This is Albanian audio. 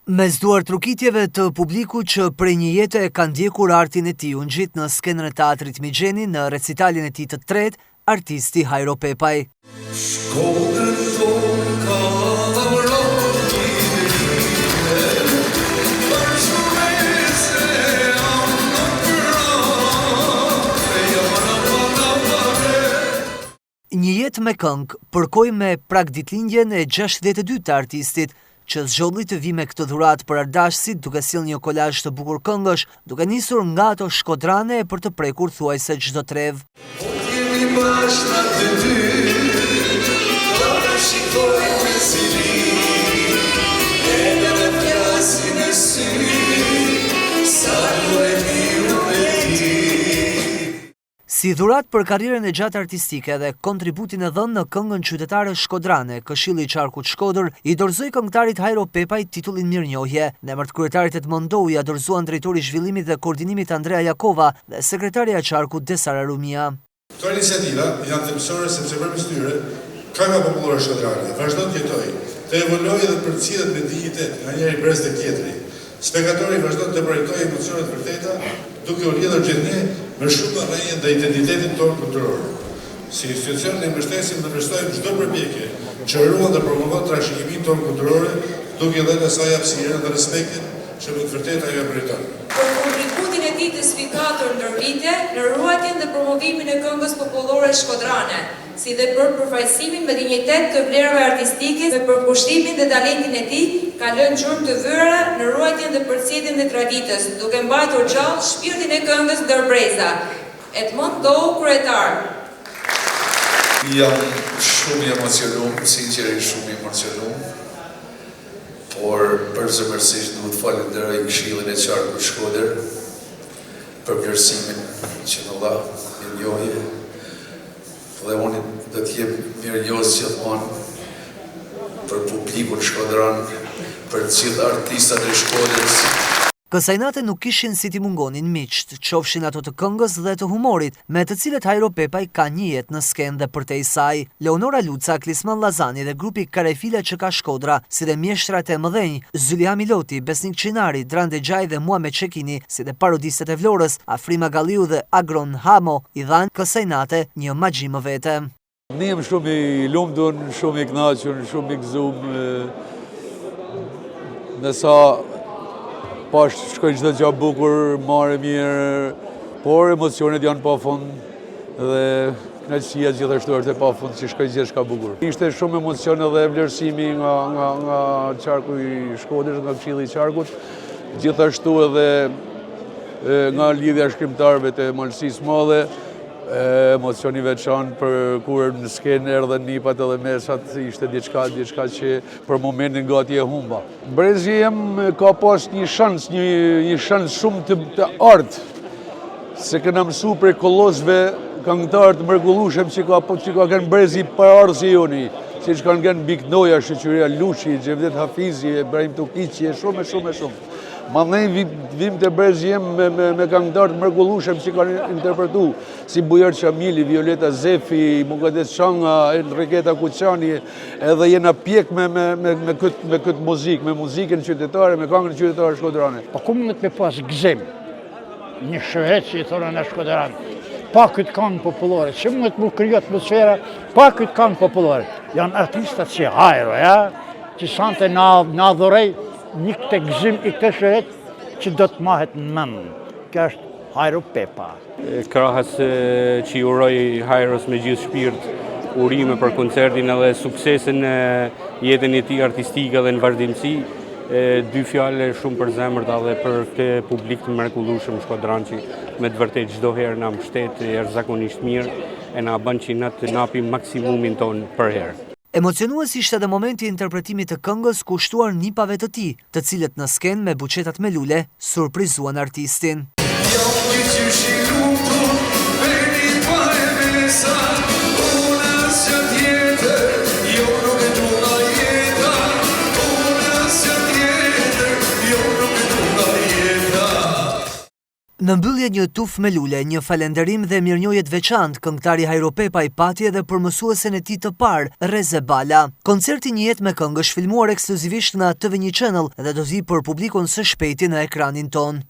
Mes duar trukitjeve të publikut që prej një jete e kanë ndjekur artin e tij u ngjit në skenën e teatrit Migjeni në recitalin e tij të tretë, artisti Hajro Pepaj. Një jetë me këngë përkoi me prag ditëlindjen e 62 të artistit, që zgjodhi të vi me këtë dhuratë për ardashësit duke sjellë një kolazh të bukur këngësh, duke nisur nga ato shkodrane për të prekur thuajse çdo trev. Si dhurat për karrierën e gjatë artistike dhe kontributin e dhënë në këngën qytetare shkodrane, Këshilli i Qarkut Shkodër i dorëzoi këngëtarit Hajro Pepaj titullin Mirënjohje. Në emër të kryetarit Edmondohu i dorëzuan drejtori i zhvillimit dhe koordinimit Andrea Jakova dhe sekretarja e Qarkut Desara Rumia. Këto iniciativa janë themësore sepse përmes tyre kënga popullore shkodrane vazhdon të jetojë, të evoluojë dhe përcjellet me dinjitet nga njëri brez tek tjetri. Spektatori vazhdon të projektojë emocionet vërteta, duke u lidhur gjithë ne me shumë rrënje dhe identitetin tonë kulturor. Si institucion ne mbështesim dhe vlerësojmë çdo përpjekje që ruan dhe promovon trashëgiminë tonë kulturore, duke dhënë asaj hapësirën dhe respektin që me të vërtetë ajo meriton. Për kontributin e tij të sfikatur ndër vite në ruajtjen dhe promovimin e këngës popullore shkodrane, si dhe për përfaqësimin me dinjitet të vlerave artistike dhe për kushtimin dhe talentin e tij, ka lënë gjurmë të vyera në ruajtjen dhe përcjelljen e traditës, duke mbajtur gjallë shpirtin e këngës ndër breza. Edmondohu kryetar. Jam shumë i emocionuar, sinqerisht shumë i emocionuar, por përzemërsisht duhet falenderoj Këshillin e Qarkut Shkodër për vlerësimin që më dha Mirënjohje. Dhe unë do të jem mirënjohës gjithmonë për publikun shkodran, për të gjithë artistat e Shkodrës. Kësaj nate nuk kishin si t'i mungonin miqt, qofshin ato të këngës dhe të humorit, me të cilët Hajro Pepaj ka një jetë në skenë dhe përtej saj. Leonora Luca, Klisman Lazani dhe grupi Karefile që ka Shkodra, si dhe mjeshtrat e mëdhenj, Zylia Miloti, Besnik Qinari, Drande Gjaj dhe Muhamet Çekini, si dhe parodistet e Vlorës, Afrima Galliu dhe Agron Hamo, i dhanë kësaj nate një magji më vete. Ne jem shumë i lumtur, shumë i kënaqur, shumë i gëzuar. Nësa pash shkoj çdo gjë bukur, marrë mirë, por emocionet janë pafund dhe kënaqësia gjithashtu është e pafund që shkoj gjithçka bukur. Ishte shumë emocion edhe vlerësimi nga Qarku i Shkodrës, nga Këshilli i Qarkut, gjithashtu edhe nga lidhja shkrimtarëve të Malësisë Madhe, emocioni veçantë për kur në skenë erdhen nipat edhe mesat, ishte diçka që për momentin gati e humba. Brezi jem ka pas një shans shumë të artë, se kena mësu për kollosve këngëtarë të mrekullueshëm që ka kënë brezi për ardhë si joni, si që kanë kënë Biknoja, Shqyqyria Lushi, Gjevdet Hafizi, Ibrahim Tukici, shumë. Ma ne vim të brezi jem me këngëtarë të mrekullueshëm që kanë interpretu, si Bujar Qamili, Violeta Zefi, Mukaddes Çanga, Enriketa Kuçani, edhe jena pjek me këtë muzikë, me muzikën qytetare, me këngën qytetare shkodrane. Po ku mundet me pas gëzim, një shëhet që i thonë në shkodrane, pa këtë këngë popullore, që mundet mu kriju atmosfera, pa këtë këngë popullore. Janë artistat që Hajro, që sante na dhurej një këtë gëzim i këtë shëhet që do të mahet në mend. Kjo është Hajro Pepa. Krahas që i uroj Hajros me gjithë shpirt urime për koncertin edhe suksesin e jetën e tij artistike dhe në vazhdimsi, dy fjalë shumë për zemër dhe për këtë publik të mrekullueshëm shkodran që me të vërtetë çdo herë na mbështet jashtëzakonisht mirë e na bën që na të napim maksimumin ton për herë. Emocionues ishte edhe momenti i interpretimit të këngës kushtuar nipave të tij, të cilët në skenë me buqetat me lule surprizuan artistin. Në mbyllje një tuf me lule, një falenderim dhe mirënjohje të veçantë, këngëtari Hajro Pepa i pati edhe për mësuesen e tij të parë, Reze Bala. Koncerti një jetë me këngë është filmuar ekskluzivisht në TV1 Channel dhe do vi për publikun së shpejti në ekranin ton.